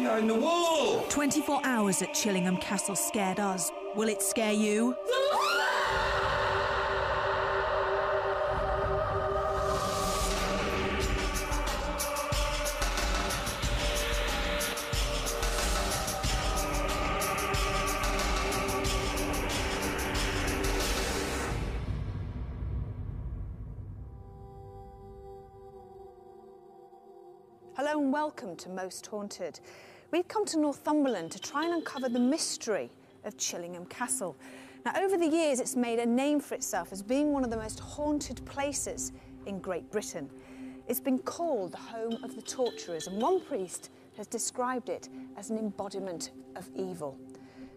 behind the wall! 24 hours at Chillingham Castle scared us. Will it scare you? Hello and welcome to Most Haunted. We've come to Northumberland to try and uncover the mystery of Chillingham Castle. Now, over the years, it's made a name for itself as being one of the most haunted places in Great Britain. It's been called the home of the torturers, and one priest has described it as an embodiment of evil.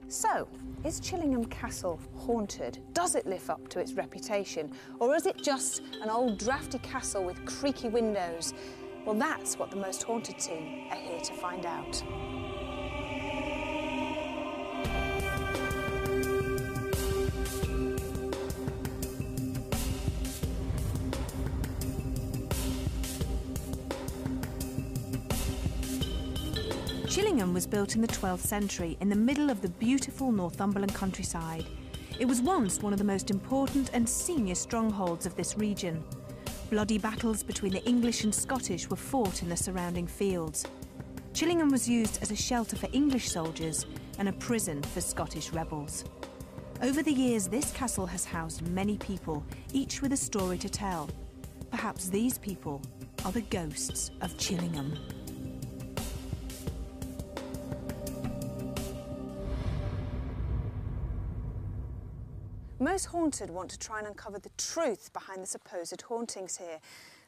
So, is Chillingham Castle haunted? Does it live up to its reputation? Or is it just an old drafty castle with creaky windows? Well, that's what the Most Haunted team are here to find out. Chillingham was built in the 12th century in the middle of the beautiful Northumberland countryside. It was once one of the most important and senior strongholds of this region. Bloody battles between the English and Scottish were fought in the surrounding fields. Chillingham was used as a shelter for English soldiers and a prison for Scottish rebels. Over the years, this castle has housed many people, each with a story to tell. Perhaps these people are the ghosts of Chillingham. Most Haunted want to try and uncover the truth behind the supposed hauntings here.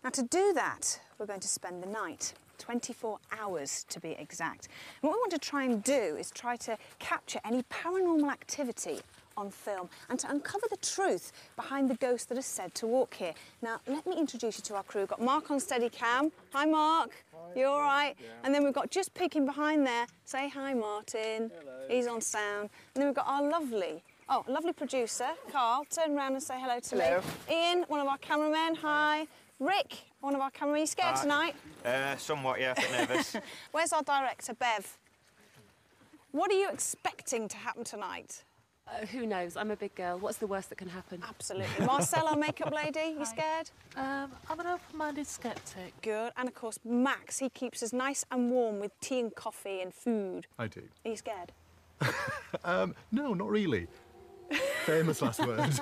Now, to do that, we're going to spend the night, 24 hours to be exact. And what we want to try and do is try to capture any paranormal activity on film and to uncover the truth behind the ghosts that are said to walk here. Now, let me introduce you to our crew. We've got Mark on Steadicam. Hi, Mark. Hi. You all right? Yeah. And then we've got just peeking behind there. Say hi, Martin. Hello. He's on sound. And then we've got our lovely producer, Carl. Turn around and say hello to me. Ian, one of our cameramen. Hi. Rick, one of our cameramen. Are you scared tonight? Somewhat, yeah, a bit nervous. Where's our director, Bev? What are you expecting to happen tonight? Who knows? I'm a big girl. What's the worst that can happen? Absolutely. Marcel, our makeup lady, you scared? I'm an open-minded sceptic. Good. And, of course, Max, he keeps us nice and warm with tea and coffee and food. I do. Are you scared? No, not really. Famous last word.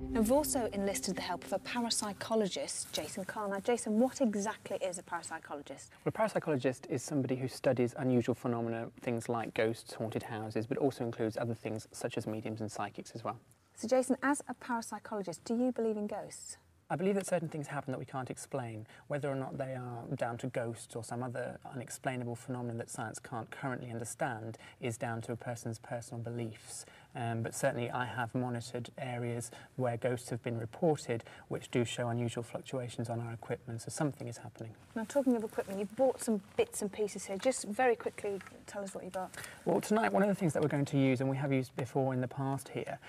Now, we've also enlisted the help of a parapsychologist, Jason Carl. Now, Jason, what exactly is a parapsychologist? Well, a parapsychologist is somebody who studies unusual phenomena, things like ghosts, haunted houses, but also includes other things such as mediums and psychics as well. So, Jason, as a parapsychologist, do you believe in ghosts? I believe that certain things happen that we can't explain. Whether or not they are down to ghosts or some other unexplainable phenomenon that science can't currently understand is down to a person's personal beliefs. But certainly I have monitored areas where ghosts have been reported which do show unusual fluctuations on our equipment, so something is happening. Now, talking of equipment, you've bought some bits and pieces here. Just very quickly, tell us what you bought. Well, tonight, one of the things that we're going to use, and we have used before in the past here,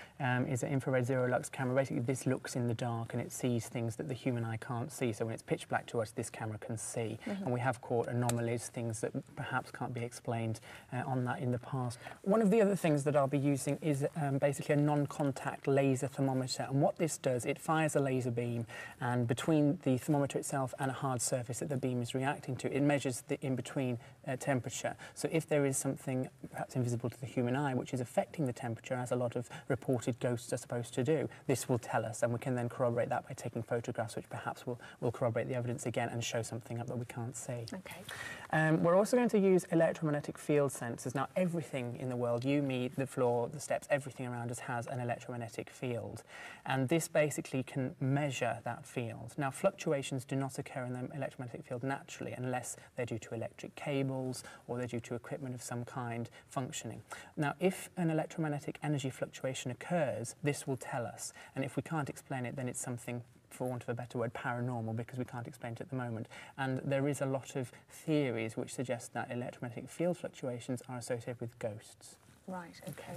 is an infrared zero-lux camera. Basically, this looks in the dark and it sees things that the human eye can't see, so when it's pitch black to us, this camera can see. And we have caught anomalies, things that perhaps can't be explained on that in the past. One of the other things that I'll be using is basically a non-contact laser thermometer, and what this does, it fires a laser beam, and between the thermometer itself and a hard surface that the beam is reacting to, it measures the in-between temperature. So if there is something perhaps invisible to the human eye which is affecting the temperature, as a lot of reported ghosts are supposed to do, this will tell us, and we can then corroborate that by taking photographs which perhaps will corroborate the evidence again and show something up that we can't see. Okay. We're also going to use electromagnetic field sensors. Now, everything in the world, you, me, the floor, the steps, everything around us has an electromagnetic field, and this basically can measure that field. Now, fluctuations do not occur in the electromagnetic field naturally unless they're due to electric cables or they're due to equipment of some kind functioning. Now, if an electromagnetic energy fluctuation occurs, this will tell us, and if we can't explain it, then it's something, for want of a better word, paranormal, because we can't explain it at the moment. And there is a lot of theories which suggest that electromagnetic field fluctuations are associated with ghosts. Right, okay.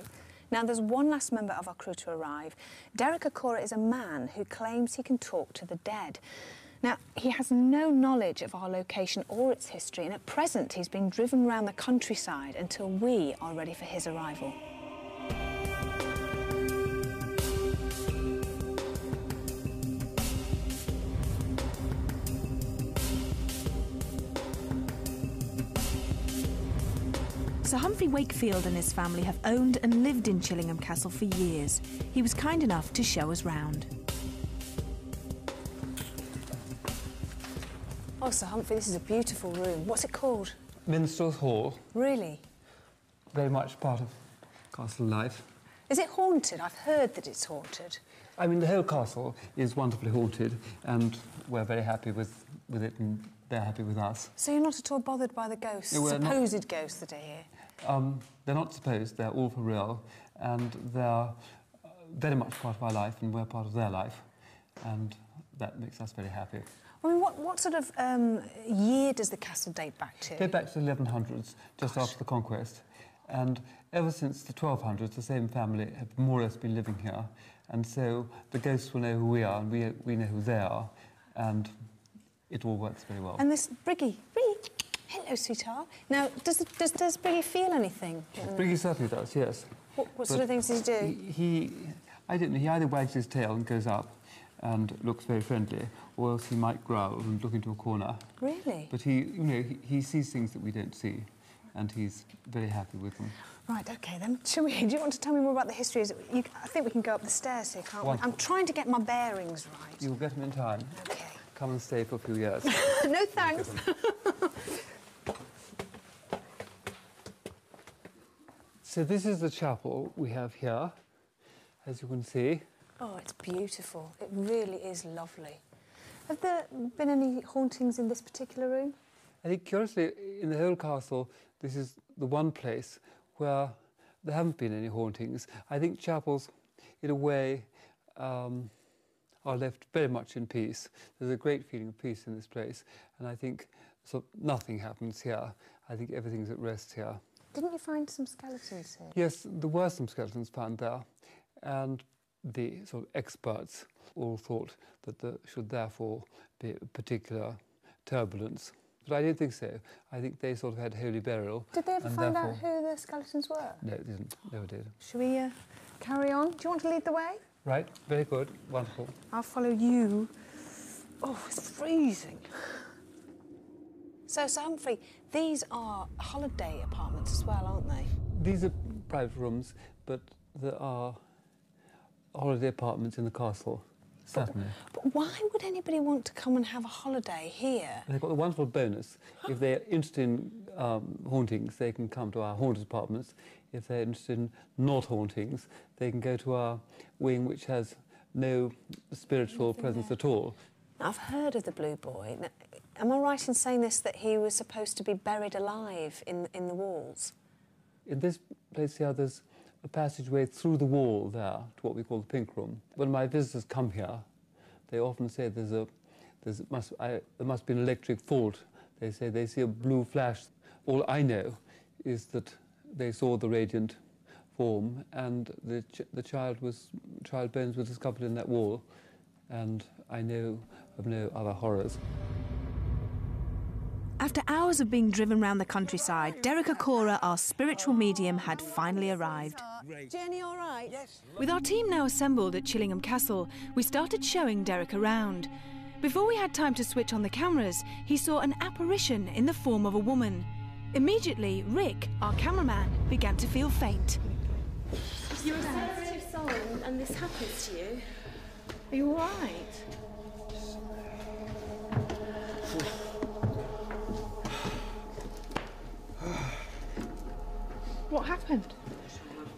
Now, there's one last member of our crew to arrive. Derek Okora is a man who claims he can talk to the dead. Now, he has no knowledge of our location or its history, and at present he's being driven around the countryside until we are ready for his arrival. Sir Humphrey Wakefield and his family have owned and lived in Chillingham Castle for years. He was kind enough to show us round. Oh, Sir Humphrey, this is a beautiful room. What's it called? Minstrel's Hall, Really? very much part of castle life. Is it haunted? I've heard that it's haunted. I mean, the whole castle is wonderfully haunted, and we're very happy with it, and they're happy with us. So you're not at all bothered by the ghosts, No, we're not. supposed ghosts that are here? They're not supposed, they're all for real, and they're very much part of our life, and we're part of their life, and that makes us very happy. I mean, what sort of year does the castle date back to? Go back to the 1100s, just after the conquest, and ever since the 1200s, the same family have more or less been living here, and so the ghosts will know who we are, and we know who they are, and it all works very well. And this Briggy, hello, sweetheart. Now, does Briggy feel anything? Briggy certainly does, yes. What sort of things does he do? I don't know, he either wags his tail and goes up and looks very friendly, or else he might growl and look into a corner. Really? But he sees things that we don't see, and he's very happy with them. Right, OK, then. Do you want to tell me more about the history? I think we can go up the stairs here, can't we? Wonderful. I'm trying to get my bearings right. You'll get them in time. OK. Come and stay for a few years. No, thanks. So this is the chapel we have here, as you can see. Oh, it's beautiful. It really is lovely. Have there been any hauntings in this particular room? I think, curiously, in the whole castle, this is the one place where there haven't been any hauntings. I think chapels, in a way, are left very much in peace. There's a great feeling of peace in this place, and I think nothing happens here. I think everything's at rest here. Didn't you find some skeletons here? Yes, there were some skeletons found there, and the sort of experts all thought that there should therefore be a particular turbulence. But I don't think so. I think they sort of had holy burial. Did they ever find out who the skeletons were? No, it didn't. Never did. Shall we carry on? Do you want to lead the way? Right, very good, wonderful. I'll follow you. Oh, it's freezing. So, Sir Humphrey, these are holiday apartments as well, aren't they? These are private rooms, but there are holiday apartments in the castle, certainly. But why would anybody want to come and have a holiday here? They've got the wonderful bonus. If they're interested in hauntings, they can come to our haunted apartments. If they're interested in not hauntings, they can go to our wing, which has no spiritual presence at all. I've heard of the Blue Boy. Now, am I right in saying this, that he was supposed to be buried alive in the walls? In this place here, there's a passageway through the wall there to what we call the Pink Room. When my visitors come here, they often say there must be an electric fault. They say they see a blue flash. All I know is that they saw the radiant form, and the child bones were discovered in that wall, and I know of no other horrors. After hours of being driven round the countryside, Derek Okora, our spiritual medium, had finally arrived. Jenny, all right? Yes. With our team now assembled at Chillingham Castle, we started showing Derek around. Before we had time to switch on the cameras, he saw an apparition in the form of a woman. Immediately, Rick, our cameraman, began to feel faint. You're a sensitive soul, and this happens to you. Are you all right? What happened?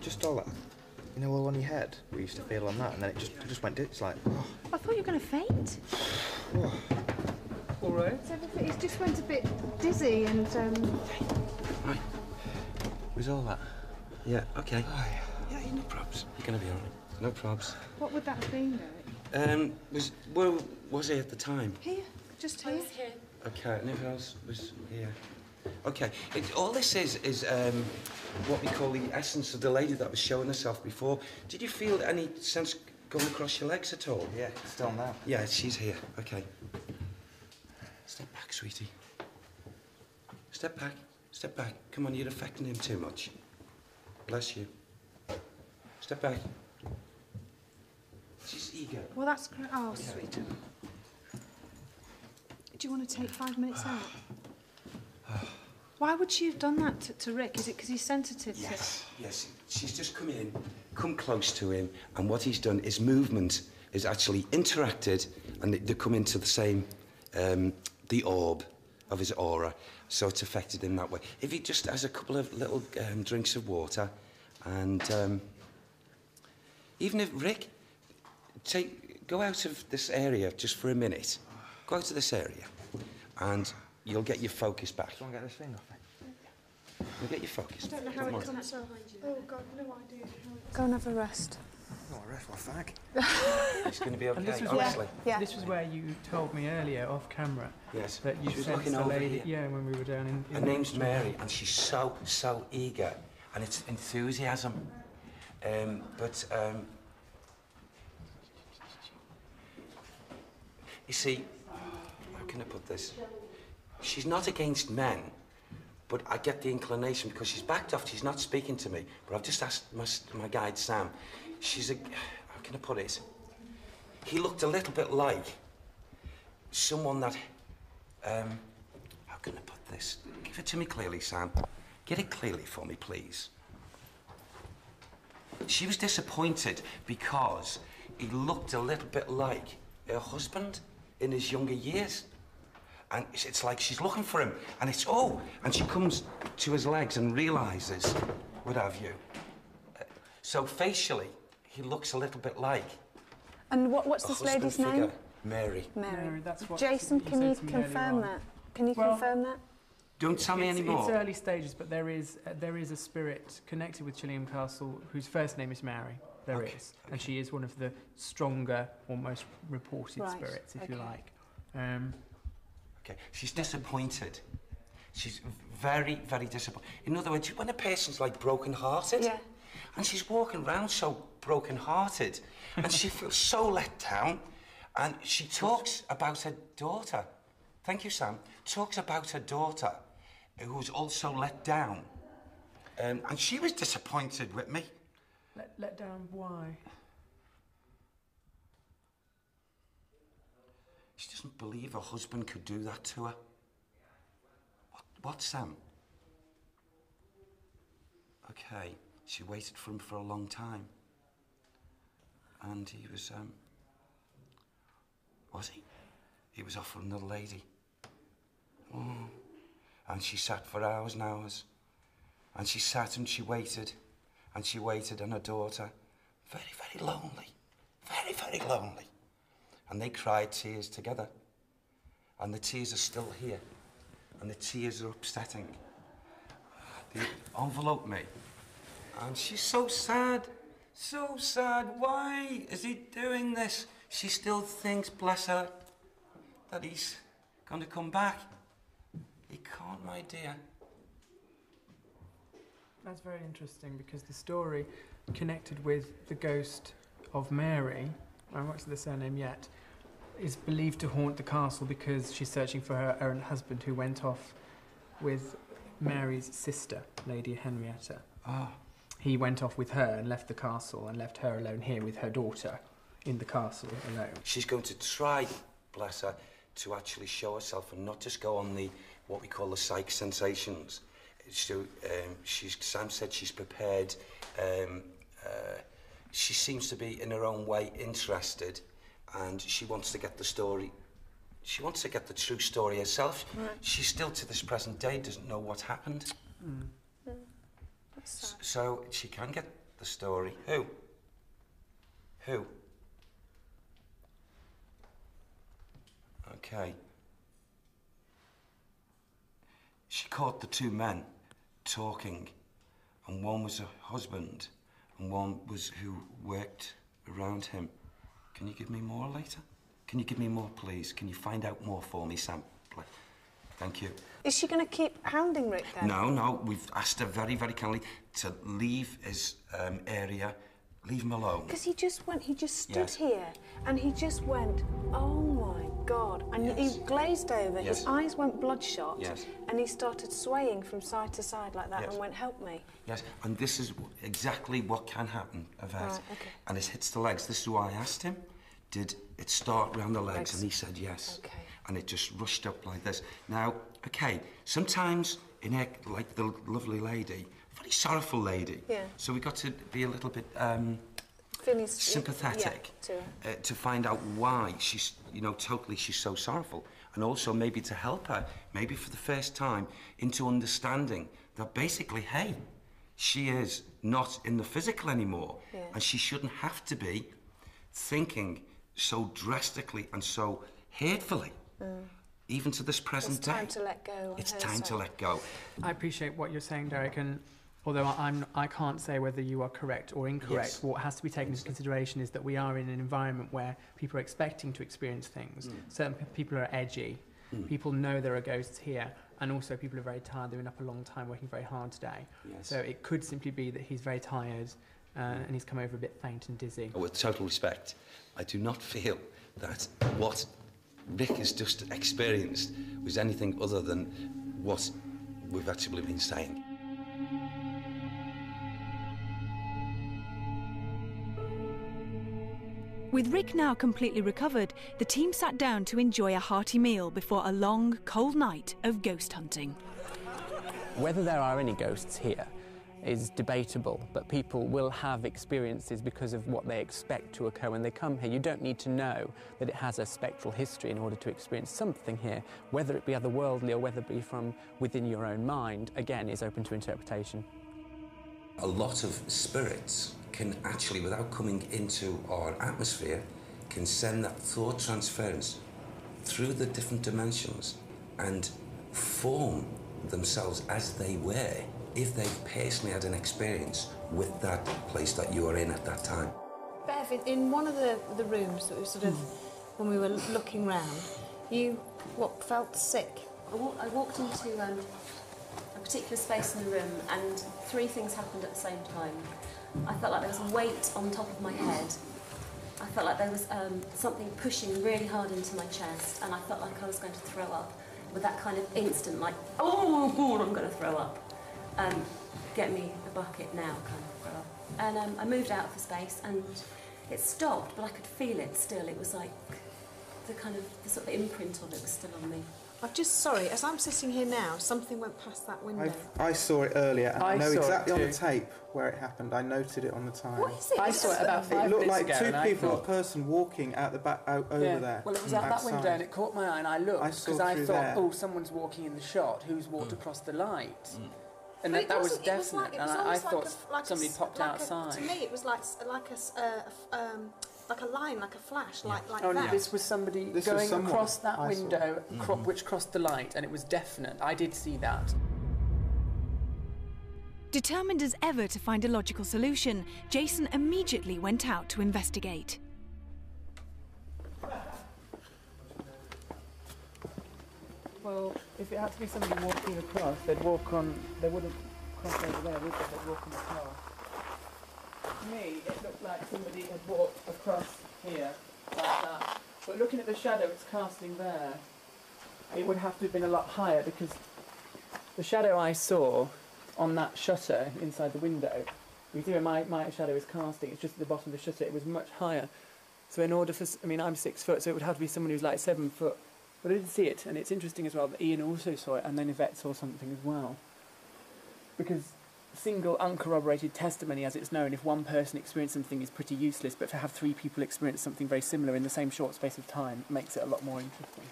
Just all that, all on your head. We used to feel on that, and then it just went. It's like. Oh. I thought you were going to faint. Oh. All right. He just went a bit dizzy and. Right. Was all that? Yeah. Okay. Oh, yeah. No probs. You're gonna be all right. No probs. What would that have been, Derek? Where was he at the time? Here, just here. I was here. Okay. And who else was here? Okay. All this is what we call the essence of the lady that was showing herself before. Did you feel any sense going across your legs at all? Yeah, still now. Yeah, she's here. Okay. Step back, sweetie. Step back. Step back. Come on, you're affecting him too much. Bless you. Step back. She's eager. Well, that's great. Oh, Okay. sweet. Do you want to take 5 minutes out? Why would she have done that to Rick? Is it because he's sensitive to... Yes. She's just come close to him, and what he's done, his movement is actually interacted, and they come into the same, the orb of his aura, so it's affected him that way. If he just has a couple of little drinks of water, and even if, Rick, go out of this area just for a minute. Go out of this area, and you'll get your focus back. Do you want to get this thing off me? You'll get your focus I don't know back. how Come it on. comes out. Oh, God, no idea. Go and have a rest. Oh, I rest my fag. It's going to be okay, And this was honestly. Yeah. This was where you told me earlier, off camera, Yes. that you She was sensed looking the over lady. here. Yeah, when we were down in. Her name's Mary, and she's so eager, and it's enthusiasm. You see, how can I put this? She's not against men, but I get the inclination because she's backed off. She's not speaking to me. But I've just asked my guide Sam. How can I put it? He looked a little bit like someone that. How can I put this? Give it to me clearly, Sam. Get it clearly for me, please. She was disappointed because he looked a little bit like her husband in his younger years. And it's like she's looking for him, and and she comes to his legs and realises, what have you. So facially, he looks a little bit like. And what's this lady's name? Mary. Mary, that's what Jason, you can you said to me earlier confirm on. that? Can you Well, confirm that? Don't tell me anymore. It's early stages, but there is a spirit connected with Chillingham Castle whose first name is Mary. There is, and she is one of the stronger, or most reported spirits, if you like. Okay, she's disappointed. She's very, very disappointed. In other words, when a person's like broken-hearted, and she's walking around so broken-hearted, and she feels so let down, and she talks about her daughter. Thank you, Sam. Talks about her daughter, who was also let down, and she was disappointed with me. Let down? Why? She doesn't believe her husband could do that to her. What, Sam? Okay, she waited for him for a long time. And he was he? He was off with another lady. And she sat for hours and hours. And she sat and she waited. And she waited, and her daughter, very, very lonely. Very, very lonely. And they cried tears together. And the tears are still here. And the tears are upsetting. They envelope me. And she's so sad. So sad. Why is he doing this? She still thinks, bless her, that he's going to come back. He can't, my dear. That's very interesting, because the story connected with the ghost of Mary, I won't say the surname yet, is believed to haunt the castle because she's searching for her errant husband who went off with Mary's sister, Lady Henrietta. He went off with her and left the castle and left her alone here with her daughter in the castle alone. She's going to try, bless her, to actually show herself and not just go on the, what we call the psych sensations. So, Sam said she's prepared. She seems to be, in her own way, interested, and she wants to get the story. She wants to get the true story herself. Right. She still, to this present day, doesn't know what happened. That's sad. So she can get the story. Who? Okay. She caught the two men talking, and one was her husband, and one was who worked around him. Can you give me more later? Can you give me more, please? Can you find out more for me, Sam? Thank you. Is she going to keep hounding Rick then? No, no, we've asked her very, very kindly to leave his area, leave him alone. Because he just stood Yes. here and he just went, oh my God. And Yes. he glazed over, Yes. his eyes went bloodshot, Yes. and he started swaying from side to side like that Yes. and went, help me. Yes, and this is exactly what can happen, Yvette. Right, okay. And it hits the legs. This is why I asked him, did it start round the legs? And he said yes. Okay. And it just rushed up like this. Now, okay, sometimes in a, like the lovely lady, very sorrowful lady. Yeah. So we got to be a little bit Feeling sympathetic to find out why she's, you know, totally she's so sorrowful. And also maybe to help her, maybe for the first time, into understanding that basically, hey, she is not in the physical anymore. Yeah. And she shouldn't have to be thinking so drastically and so hatefully, even to this present day. It's time to let go. It's time to let go. I appreciate what you're saying, Derek, and although I can't say whether you are correct or incorrect, Yes. what has to be taken into consideration is that we are in an environment where people are expecting to experience things. Certain people are edgy, people know there are ghosts here, and also people are very tired. They've been up a long time, working very hard today. Yes. So it could simply be that he's very tired and he's come over a bit faint and dizzy. With total respect, I do not feel that what Rick has just experienced was anything other than what we've actually been saying. With Rick now completely recovered, the team sat down to enjoy a hearty meal before a long, cold night of ghost hunting. Whether there are any ghosts here is debatable, but people will have experiences because of what they expect to occur when they come here. You don't need to know that it has a spectral history in order to experience something here. Whether it be otherworldly or whether it be from within your own mind, again, is open to interpretation. A lot of spirits can actually, without coming into our atmosphere, can send that thought transference through the different dimensions and form themselves as they were if they've personally had an experience with that place that you are in at that time. Bev, in one of the rooms that we sort of, when we were looking round, you felt sick. I walked into a particular space in the room and three things happened at the same time. I felt like there was a weight on top of my head. I felt like there was something pushing really hard into my chest, and I felt like I was going to throw up with that kind of instant, like, oh God, I'm going to throw up. Get me a bucket now, kind of throw up. And I moved out of the space and it stopped, but I could feel it still. It was like the sort of imprint of it was still on me. Sorry, as I'm sitting here now, something went past that window. I saw it earlier, and I know saw it exactly on the too. tape where it happened. I noted it on the time. What is it? I saw it about 5 It looked minutes like ago, two and I people, thought, a person walking out the back, over there. Well, it was out that outside. window and it caught my eye and I looked I saw because I through thought, there. oh, someone's walking in the shot. Who's walked across the light? And But that was wasn't- it was definite. like- it And was I almost thought like a somebody popped outside. To me, it was like a line, like a flash, like Oh, no, that. this was somebody This was going someone across that I saw. window, which crossed the light, and it was definite. I did see that. Determined as ever to find a logical solution, Jason immediately went out to investigate. Well, if it had to be somebody walking across, they wouldn't cross over there, would they? They'd walk on the path. To me, it looked like somebody had walked across here, like that. But looking at the shadow it's casting there, it would have to have been a lot higher because the shadow I saw on that shutter inside the window, you see where my shadow is casting, it's just at the bottom of the shutter, it was much higher. So in order for, I mean, I'm 6 foot, so it would have to be someone who's like 7 foot. But I didn't see it, and it's interesting as well that Ian also saw it, and then Yvette saw something as well. Because single uncorroborated testimony, as it's known, if one person experienced something is pretty useless, but to have 3 people experience something very similar in the same short space of time makes it a lot more interesting.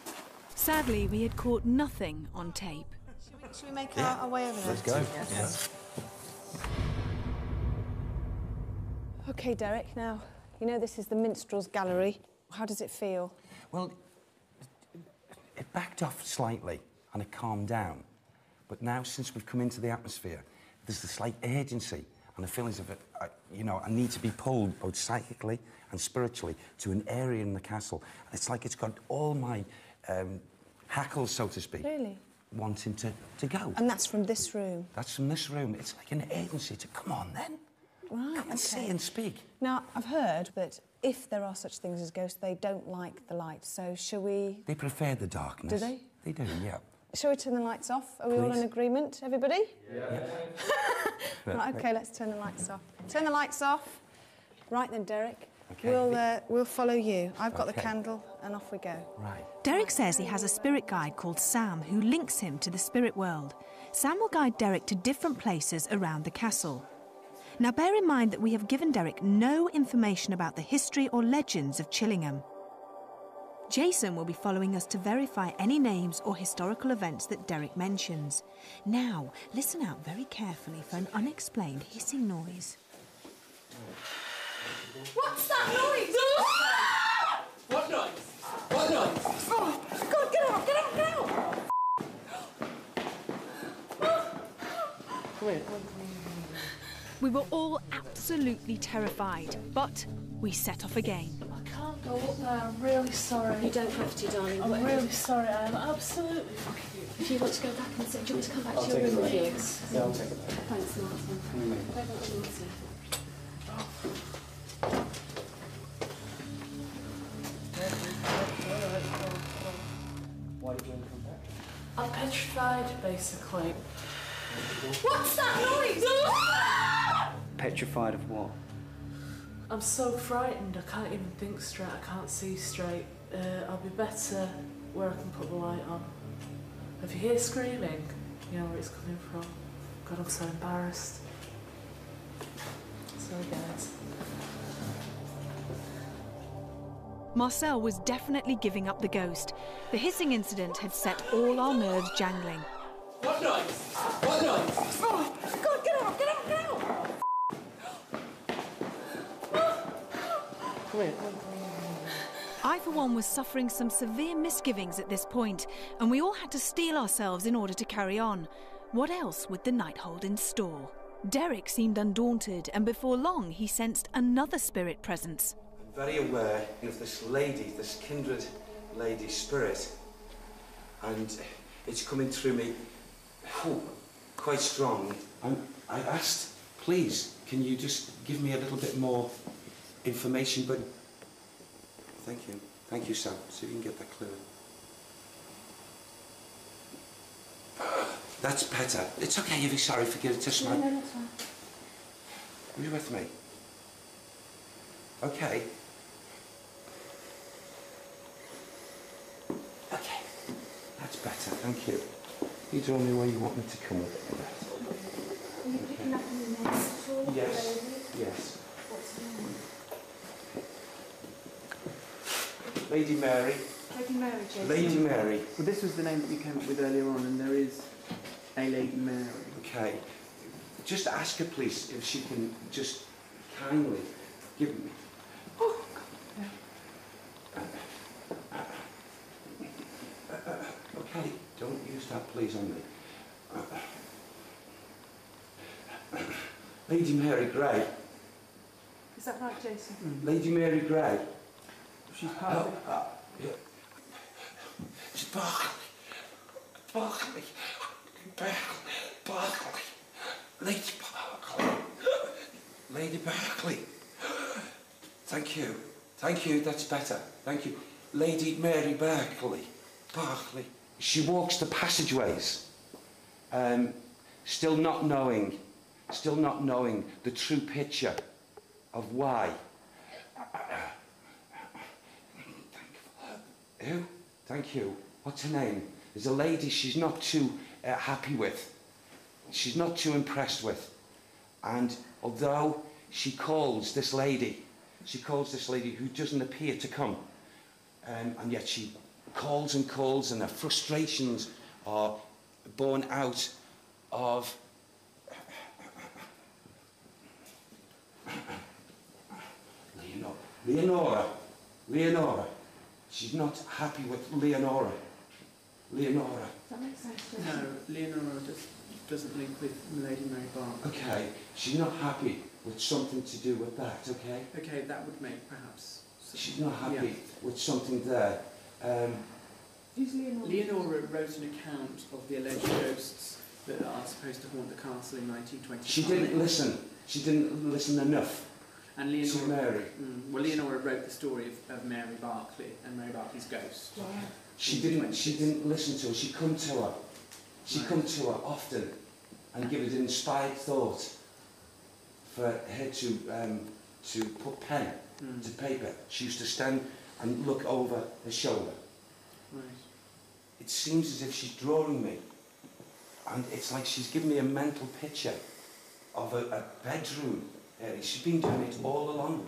Sadly, we had caught nothing on tape. Should we make our way over there? Let's go. Yes. OK, Derek, now, you know this is the Minstrels Gallery. How does it feel? Well, it backed off slightly and it calmed down. But now, since we've come into the atmosphere, there's a slight urgency and the feelings of it, you know, I need to be pulled both psychically and spiritually to an area in the castle. And it's like it's got all my hackles, so to speak. Really? wanting to go. And that's from this room? That's from this room. It's like an agency to come on then. Right, Come and see and speak. Now, I've heard that if there are such things as ghosts, they don't like the light, so shall we... They prefer the darkness. Do they? They do, yeah. Shall we turn the lights off? Are we all in agreement, everybody? Yeah. Right, OK, let's turn the lights off. Turn the lights off. Right then, Derek. Okay. We'll follow you. I've got the candle, and off we go. Right. Derek says he has a spirit guide called Sam who links him to the spirit world. Sam will guide Derek to different places around the castle. Now, bear in mind that we have given Derek no information about the history or legends of Chillingham. Jason will be following us to verify any names or historical events that Derek mentions. Now, listen out very carefully for an unexplained hissing noise. What's that noise? What noise? What noise? Oh, God, get out, get out, get out! Come here. We were all absolutely terrified, but we set off again. I can't go up there, I'm really sorry. You don't have to, darling. I'm really sorry, I am absolutely fucking... If you want to go back and sit, do you want me to come back to your room with you? Yeah, I'll take it back. Thanks, Martin. I don't want you to. Why did you want to come back? I'm petrified, basically. What's that noise? Petrified of what? I'm so frightened, I can't even think straight, I can't see straight. I'll be better where I can put the light on. If you hear screaming, you know where it's coming from. God, I'm so embarrassed. Sorry, guys. Marcel was definitely giving up the ghost. The hissing incident had set all our nerves jangling. What noise? What noise? Oh, God, get out, get out, get out! Come here. I, for one, was suffering some severe misgivings at this point, and we all had to steel ourselves in order to carry on. What else would the night hold in store? Derek seemed undaunted, and before long he sensed another spirit presence. I'm very aware of this lady, this kindred lady spirit, and it's coming through me quite strong. I asked, please, can you just give me a little bit more information, but thank you, Sam, so you can get that clear. That's better. It's okay if you're sorry, forgive it, just No, that's fine. Are you with me? Okay. Okay, that's better, thank you. You told me where you want me to come with it. Are you picking up on the next floor? Yes, yes. What's her name? Lady Mary. Lady Mary, Jason. Lady Mary. Well, this was the name that you came up with earlier on, and there is a Lady Mary. Okay. Just ask her, please, if she can just kindly give me... Oh, God. Okay, don't use that, please, on me. Lady Mary Gray. Is that right, Jason? Lady Mary Gray. She's part of it. Yeah. It's Barclay. Barclay. Barclay. Lady Barclay. Lady Barclay. Thank you. Thank you, that's better. Thank you. Lady Mary Barclay. Barclay. She walks the passageways, still not knowing the true picture of why. Who? Thank you. What's her name? There's a lady she's not too happy with. She's not too impressed with. And although she calls this lady who doesn't appear to come, and yet she calls and calls, and her frustrations are born out of Leonora. She's not happy with Leonora. Leonora. That makes sense. No, Leonora doesn't link with Lady Mary Barclay. Okay, she's not happy with something to do with that, okay? Okay, that would make perhaps... She's not happy with something there. Who's Leonora? Leonora wrote an account of the alleged ghosts that are supposed to haunt the castle in 1925. She didn't listen. She didn't listen enough. And Leonora, to Mary. Well, Leonora wrote the story of Mary Barclay and Mary Barclay's ghost. Yeah. She didn't listen to her. She come to her. She come to her often and give it an inspired thought for her to put pen to paper. She used to stand and look over her shoulder. Right. It seems as if she's drawing me, and it's like she's giving me a mental picture of a bedroom. She's been doing it all along.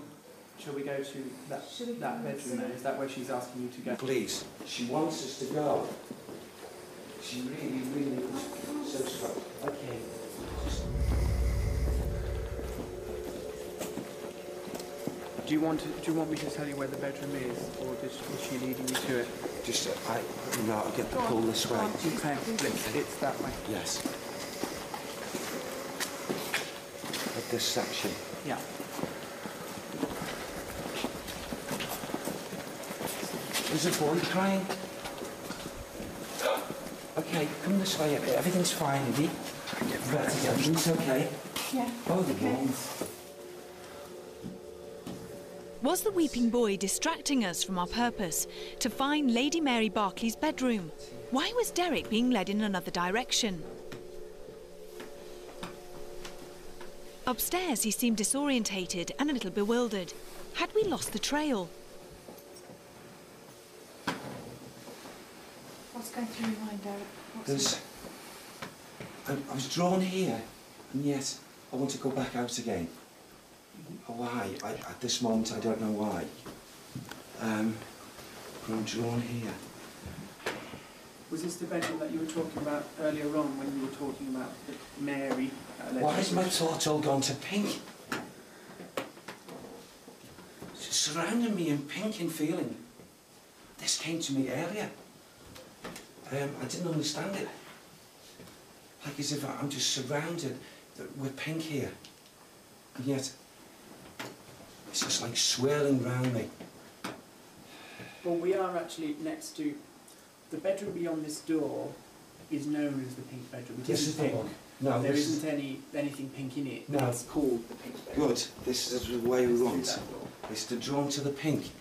Shall we go to that bedroom then? Is that where she's asking you to go? Please. She wants us to go. She really, really is so strong. Okay. Do you want me to tell you where the bedroom is, or is she leading you to it? Just, I'll get the pull this way. Okay, it's that way. Yes. At this section. Yeah. Is a boy crying? Okay, come this way. Everything's fine, Eddie. Everything's okay. Yeah. Oh, the walls. Was the weeping boy distracting us from our purpose to find Lady Mary Barclay's bedroom? Why was Derek being led in another direction? Upstairs, he seemed disorientated and a little bewildered. Had we lost the trail? What's going through your mind, Derek? There's... I was drawn here, and yet I want to go back out again. Why? At this moment, I don't know why. But I'm drawn here. Was this the bedroom that you were talking about earlier on when you were talking about Mary? Why has my thoughts all gone to pink? It's surrounding me in pink and feeling. This came to me earlier. I didn't understand it. Like as if I'm just surrounded with pink here. And yet, it's just like swirling round me. Well, we are actually next to... The bedroom beyond this door is known as the pink bedroom. This is the one. No, there isn't anything pink in it. No. It's called the pink bedroom. Good. This is the way we want. It's to drawn to the pink.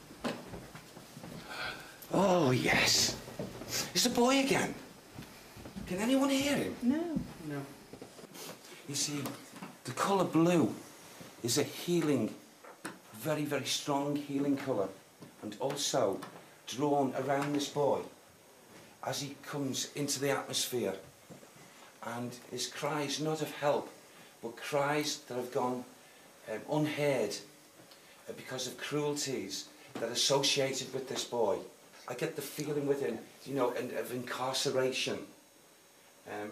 Oh, yes. It's the boy again. Can anyone hear him? No. No. You see, the colour blue is a healing, very, very strong healing colour. And also drawn around this boy as he comes into the atmosphere. And his cries not of help, but cries that have gone unheard because of cruelties that are associated with this boy. I get the feeling within, you know, of incarceration.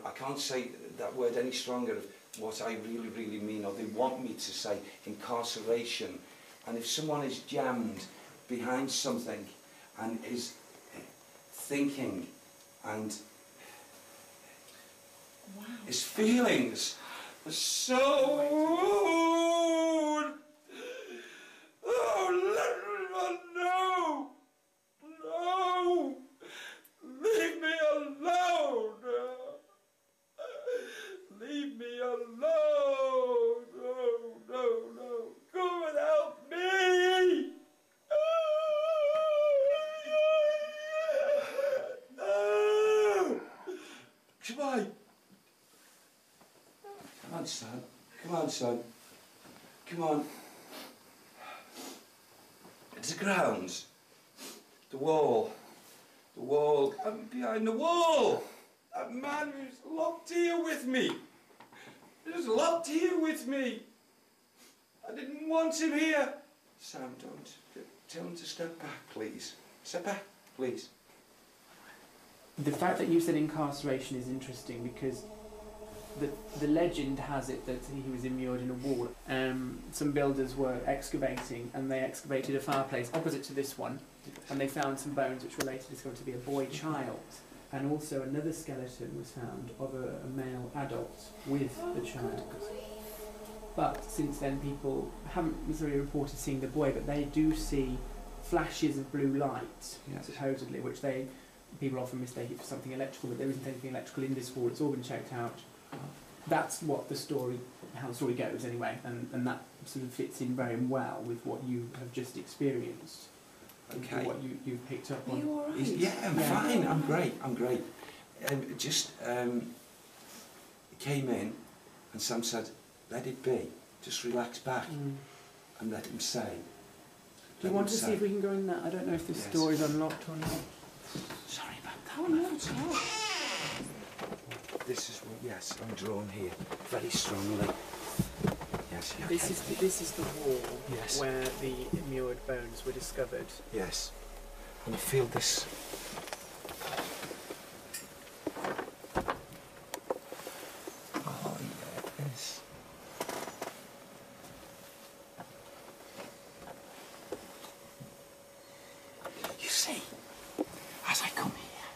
I can't say that word any stronger of what I really, really mean, or they want me to say incarceration. And if someone is jammed behind something and is thinking and his feelings are so... Oh, let me know! No! Leave me alone! Leave me alone! No, no, no! Come and help me! Come on! Come on, son. Come on, son. Come on. It's the grounds. The wall. The wall. I'm behind the wall. That man who's locked here with me. He's locked here with me. I didn't want him here. Sam, don't. Tell him to step back, please. Step back, please. The fact that you said incarceration is interesting because the legend has it that he was immured in a wall. Some builders were excavating and they excavated a fireplace opposite to this one and they found some bones which were later discovered to be a boy child. And also another skeleton was found of a male adult with the child. But since then people haven't necessarily reported seeing the boy, but they do see flashes of blue light, supposedly, which they people often mistake it for something electrical, but there isn't anything electrical in this wall. It's all been checked out. That's what the story, how the story goes anyway, and that sort of fits in very well with what you have just experienced. Okay. What you've picked up on. Are you all right? Yeah, I'm fine. I'm great. I'm great. Came in, and Sam said, "Let it be. Just relax back, and let him say." Do you want to see if we can go in there? I don't know if this door is unlocked or not. Sorry about that. Oh, no, it's not. This is what, yes, I'm drawn here very strongly. Yes, okay. This is the wall where the immured bones were discovered. Yes, and I feel this. Oh, yes. You see, as I come here,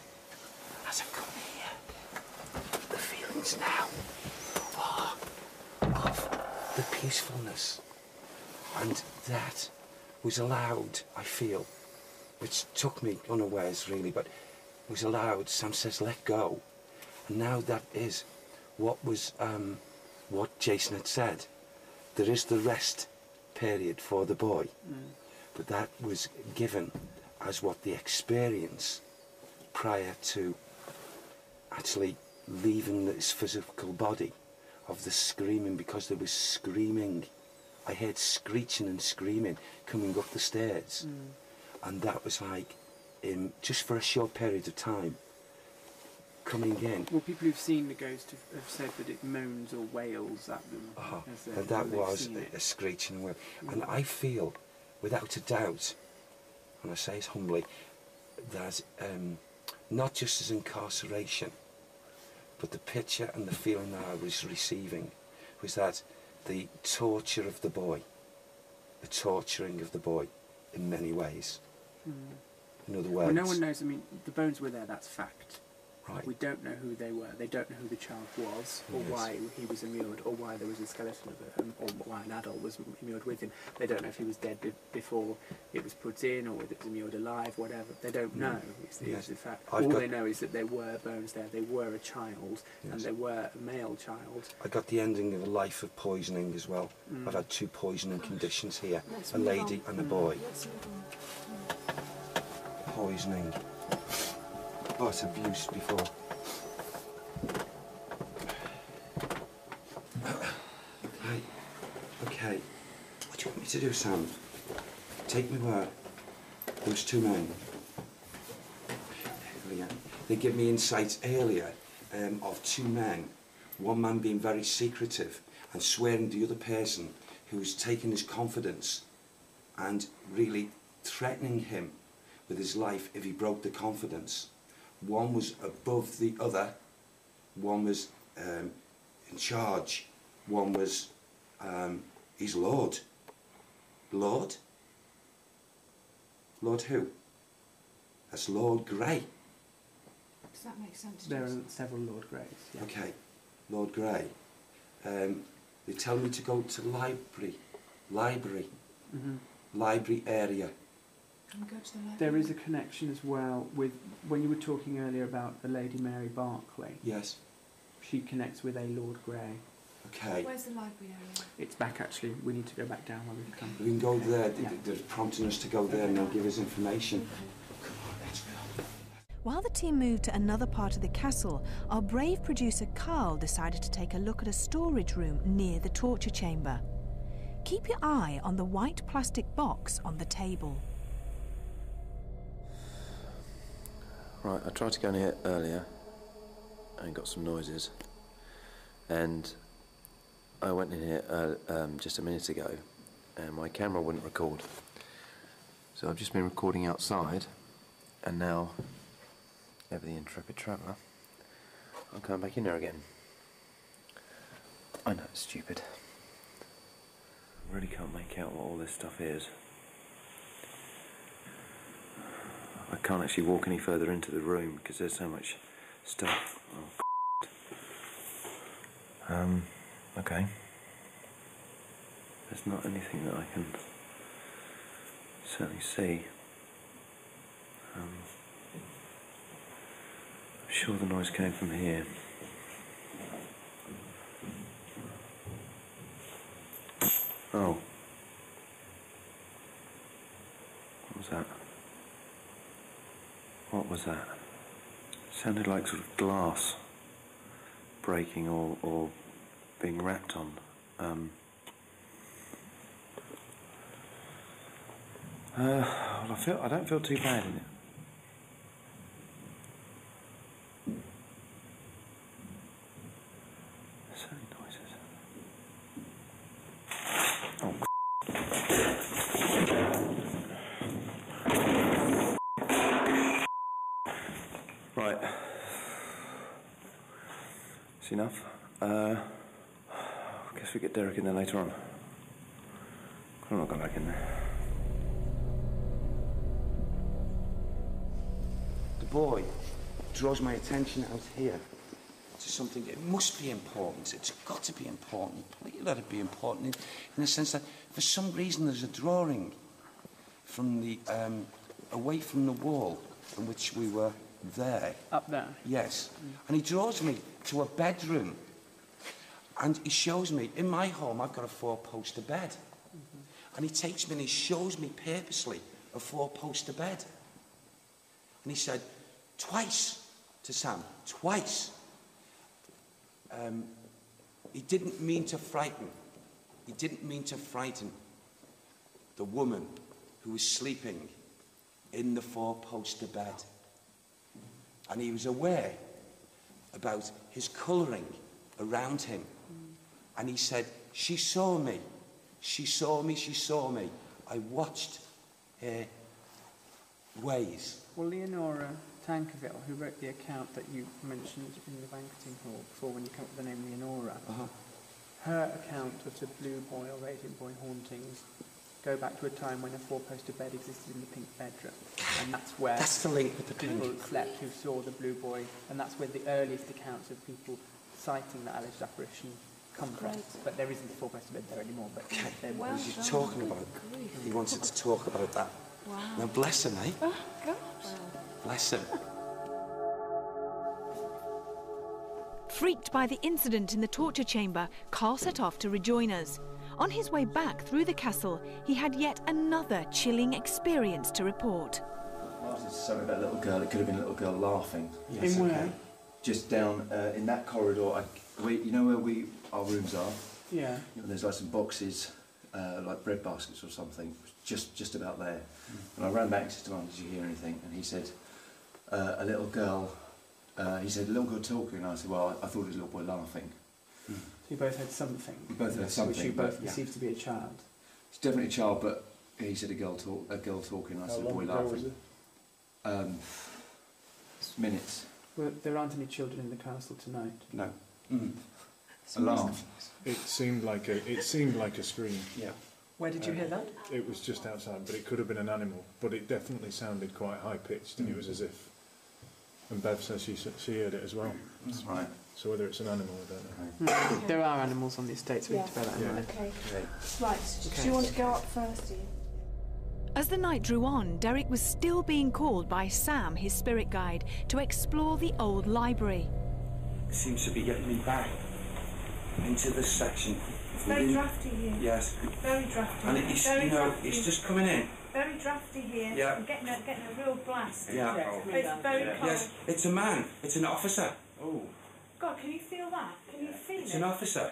the feelings now are of the peacefulness, and that was allowed, I feel, which took me unawares really, but was allowed. Sam says, let go. And now that is what was, what Jason had said. There is the rest period for the boy, but that was given as what the experience prior to actually leaving this physical body of the screaming, because there was screaming. I heard screeching and screaming coming up the stairs. And that was like, just for a short period of time, coming in. Well, people who've seen the ghost have said that it moans or wails at them. And that was a screeching wail. And I feel, without a doubt, and I say it humbly, that not just as incarceration, but the picture and the feeling that I was receiving was that the torture of the boy, the torturing of the boy in many ways. In other words... Well, no one knows. I mean, the bones were there, that's fact. Right. We don't know who they were. They don't know who the child was, or why he was immured, or why there was a skeleton of him, or why an adult was immured with him. They don't know if he was dead before it was put in, or whether it was immured alive, whatever. They don't know. It's the fact. All they know is that there were bones there. They were a child, and they were a male child. I got the ending of a life of poisoning as well. I've had 2 poisoning conditions here, a lady and a boy. Poisoning. Oh, it's abuse before. Okay. What do you want me to do, Sam? Take me where? Those 2 men. They give me insights earlier of 2 men. One man being very secretive and swearing to the other person who was taking his confidence and really threatening him with his life if he broke the confidence. One was above the other, one was in charge, one was, he's Lord. Lord? Lord who? That's Lord Grey. Does that make sense? There are several Lord Greys. Yeah. Okay, Lord Grey. They tell me to go to library area. Can we go to the library? There is a connection as well with, when you were talking earlier about the Lady Mary Barclay. Yes. She connects with a Lord Grey. Okay. Where's the library area? It's back actually. We need to go back down where we've come. We can go there. They're prompting us to go there and they'll give us information. Come on, let's go. While the team moved to another part of the castle, our brave producer Carl decided to take a look at a storage room near the torture chamber. Keep your eye on the white plastic box on the table. Right, I tried to go in here earlier and got some noises, and I went in here just a minute ago and my camera wouldn't record. So I've just been recording outside, and now, ever the intrepid traveller, I'm coming back in there again. I know it's stupid. I really can't make out what all this stuff is. I can't actually walk any further into the room because there's so much stuff. Oh, okay. There's not anything that I can certainly see. sure the noise came from here. Oh. What was that? What was that? Sounded like sort of glass breaking or being rapped on. Well, I don't feel too bad in it. So many noises. Oh. Right. That's enough. I guess we get Derek in there later on. I'm not going back in there. The boy draws my attention out here to something. It must be important. It's got to be important. Please let it be important in the sense that for some reason there's a drawing from the away from the wall in which we were there. Up there? Yes. And he draws me to a bedroom. And he shows me, in my home, I've got a 4-poster bed. And he takes me and he shows me purposely a 4-poster bed. And he said, twice to Sam, twice. He didn't mean to frighten. He didn't mean to frighten the woman who was sleeping in the 4-poster bed. And he was aware about his colouring around him. And he said, she saw me. She saw me, she saw me. I watched her ways. Well, Leonora Tankerville, who wrote the account that you mentioned in the banqueting hall before when you came up with the name Leonora, her account of the blue boy or radiant boy hauntings go back to a time when a 4-poster bed existed in the pink bedroom. And that's where that's the link with the people pink. slept who saw the blue boy, and that's where the earliest accounts of people citing that alleged apparition come from. But there isn't a 4-poster bed there anymore. But there Well, was. you're talking about it. He wanted to talk about that. Wow. Now, bless him, eh? Oh, gosh. Bless him. Freaked by the incident in the torture chamber, Carl set off to rejoin us. On his way back through the castle, he had yet another chilling experience to report. Something about a little girl. It could have been a little girl laughing. Yes, in where? Just down in that corridor. You know where our rooms are? Yeah. There's like some boxes, like bread baskets or something, just about there. And I ran back to him, did you hear anything? And he said, a little girl, he said, a little girl talking. And I said, well, I thought it was a little boy laughing. So you both had something? We both had something. Which you both perceived to be a child? It's definitely a child, but he said a girl talking, and I said a boy laughing. Minutes. Well, there aren't any children in the castle tonight. No. A laugh. It seemed like a scream. Yeah. Where did you hear that? It was just outside, but it could have been an animal. But it definitely sounded quite high pitched, and it was as if. And Bev says she heard it as well. That's right. So whether it's an animal, I don't know. Okay. There are animals on the estate, so we need to bear that in mind. Okay. Right. Do you want to go up first, do you? As the night drew on, Derek was still being called by Sam, his spirit guide, to explore the old library. It seems to be getting me back into this section. It's very drafty here. Yes. Very drafty. And it's, it's just coming in. Very drafty here. Yeah. I'm getting a real blast. Yeah. It's very cold. Yes, it's a man. It's an officer. Oh. God, can you feel that? Can you feel it? It's an officer.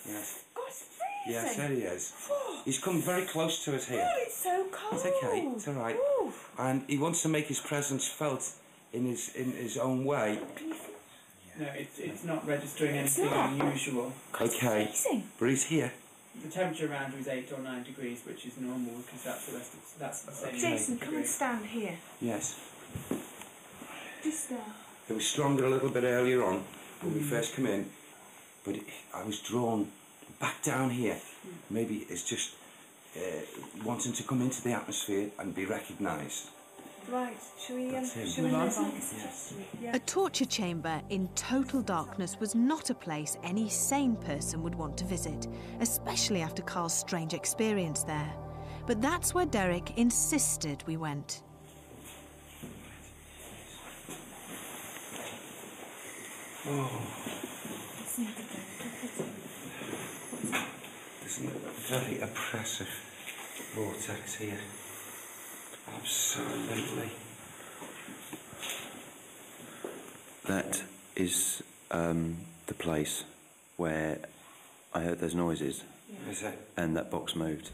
Yes. God, it's freezing. Yes, there he is. He's come very close to us here. Oh, it's so cold. It's okay. It's all right. Ooh. And he wants to make his presence felt in his own way. No, it's not registering anything unusual. Okay. It's freezing. But he's here. The temperature around you is 8 or 9 degrees, which is normal because that's the same. Jason, come and stand here. Yes. Just there. It was stronger a little bit earlier on when we first come in, but I was drawn back down here. Maybe it's just wanting to come into the atmosphere and be recognised. Right, shall we A Yeah. torture chamber in total darkness was not a place any sane person would want to visit, especially after Carl's strange experience there. But that's where Derek insisted we went. Oh. Isn't it a very oppressive vortex here? Absolutely. That is the place where I heard those noises. Yeah. Is it? And that box moved.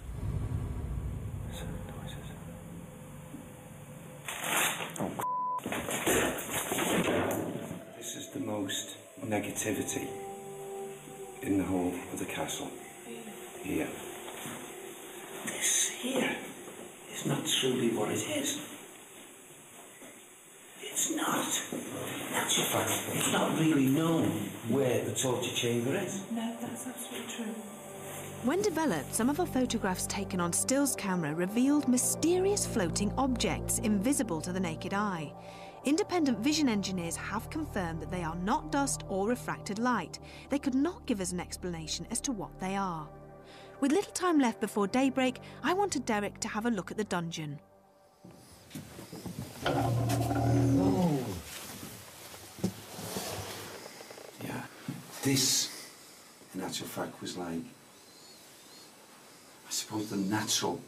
So, noises. Oh. This is the most negativity in the whole of the castle. Here. This here is not truly what it is. It's not. In actual fact, it's not really known where the torture chamber is. No, that's absolutely true. When developed, some of our photographs taken on stills camera revealed mysterious floating objects invisible to the naked eye. Independent vision engineers have confirmed that they are not dust or refracted light. They could not give us an explanation as to what they are. With little time left before daybreak, I wanted Derek to have a look at the dungeon. Oh. Yeah, this, in actual fact, was like, I suppose, the natural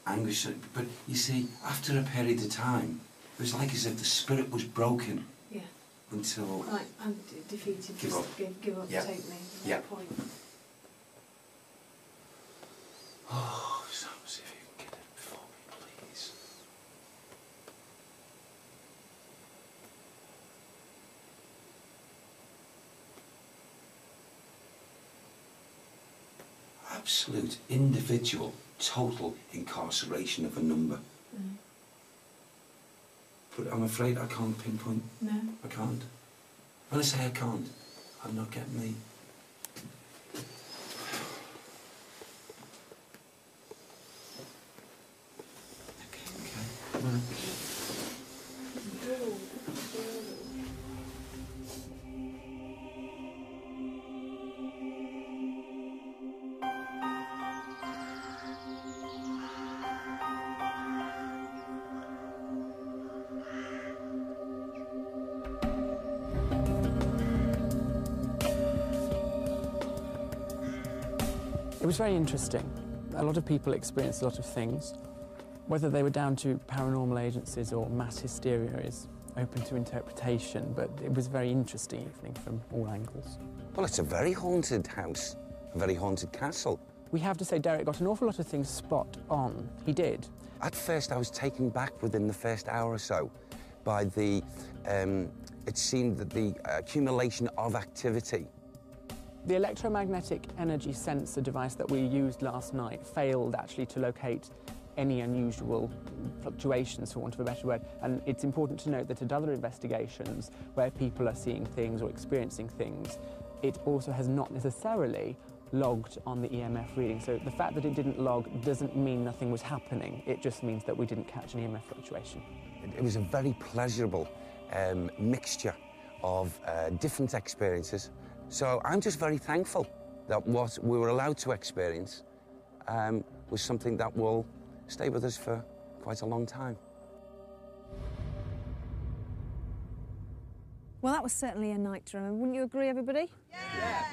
anguish. But you see, after a period of time, it was like as if the spirit was broken. Yeah. Until... Like, I'm defeated. Give up. Give up, Yeah. take me. Yeah. Point. Oh, Sam, see if you can get it before me, please. Absolute, individual, total incarceration of a number. Mm. But I'm afraid I can't pinpoint. No. I can't. When I say I can't, I'm not getting me. It was very interesting. A lot of people experienced a lot of things. Whether they were down to paranormal agencies or mass hysteria is open to interpretation, but it was a very interesting evening from all angles. Well, it's a very haunted house, a very haunted castle. We have to say Derek got an awful lot of things spot on. He did. At first, I was taken back within the first hour or so by the, it seemed that the accumulation of activity. The electromagnetic energy sensor device that we used last night failed actually to locate any unusual fluctuations, for want of a better word. And it's important to note that at other investigations where people are seeing things or experiencing things, it also has not necessarily logged on the EMF reading. So the fact that it didn't log doesn't mean nothing was happening. It just means that we didn't catch an EMF fluctuation. It was a very pleasurable mixture of different experiences. So I'm just very thankful that what we were allowed to experience was something that will stay with us for quite a long time. Well, that was certainly a night to remember. Wouldn't you agree, everybody? Yeah!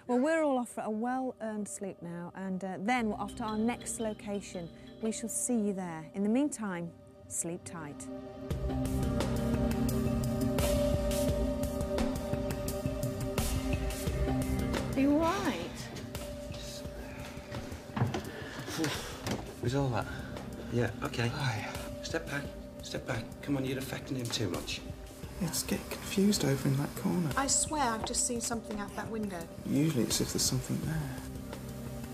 Well, we're all off for a well-earned sleep now, and then we're off to our next location. We shall see you there. In the meantime, sleep tight. Are you all right? Was all that? Yeah, OK. Step back, step back. Come on, you're affecting him too much. It's getting confused over in that corner. I swear I've just seen something out that window. Usually it's if there's something there.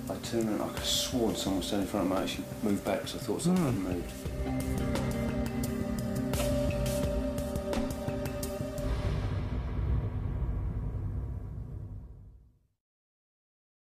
I turned around, I could have sworn someone was standing in front of me. I actually moved back because I thought something had moved.